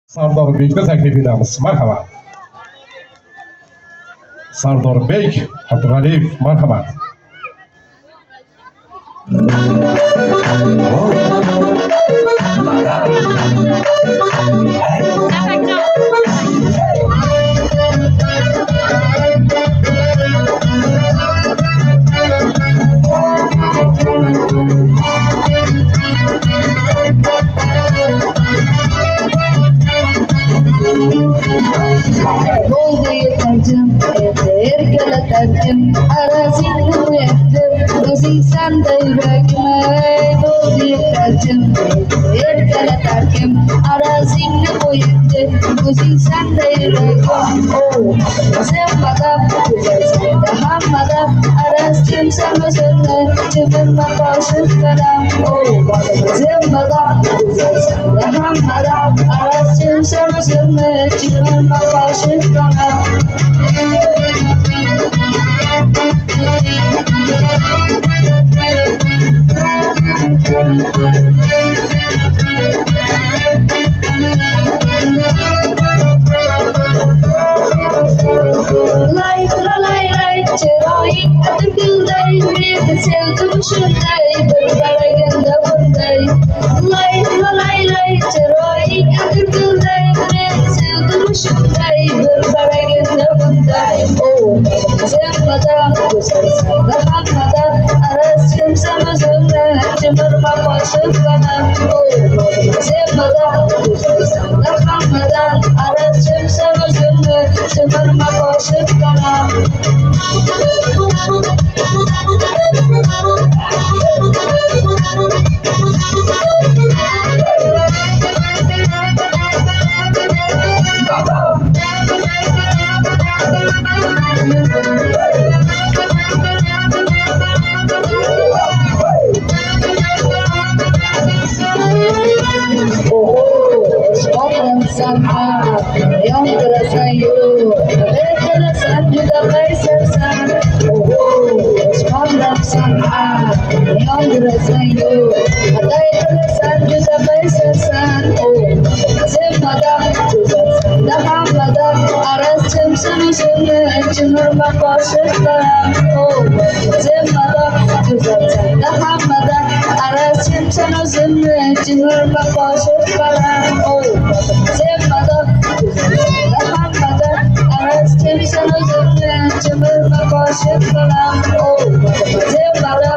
Sardar Bek'te taklif ederiz. Merhaba. Sardar Bek, Abdülhalif, merhaba. Tajam, ergala tajam, arasin muyakkar, dosi sandai bagmai. Goldi tajam, ergala tajam, arasin muyakkar, dosi sandai bagmai. Oh, sembada, hamada, arasin sama sama, cuma makasih kadam. Oh, sembada, hamada, arasin sama sama, cuma makasih kadam. Cerai atau gildai, mereka seljuk sundai, berbagai ganda bundai. Lai, cerai atau gildai, mereka seljuk sundai, berbagai ganda bundai. Oh, sembada, sembada, arasim sama sama, cemar makasih kana. Oh, sembada, sembada, arasim sama sama, cemar makasih kana. Yang terasayu, terasan juga kaisersan. Sekolah sana, yang terasayu, ada terasan juga kaisersan. Sembada, dah aras sama sama, cemur makasih sekarang. Sembada, dah aras sama sama, cemur makasih sekarang. Sembada, aras sama sama, cemur makasih sekarang. Sembada,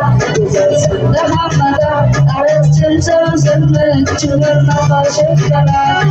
aras sama sama, cemur makasih sekarang.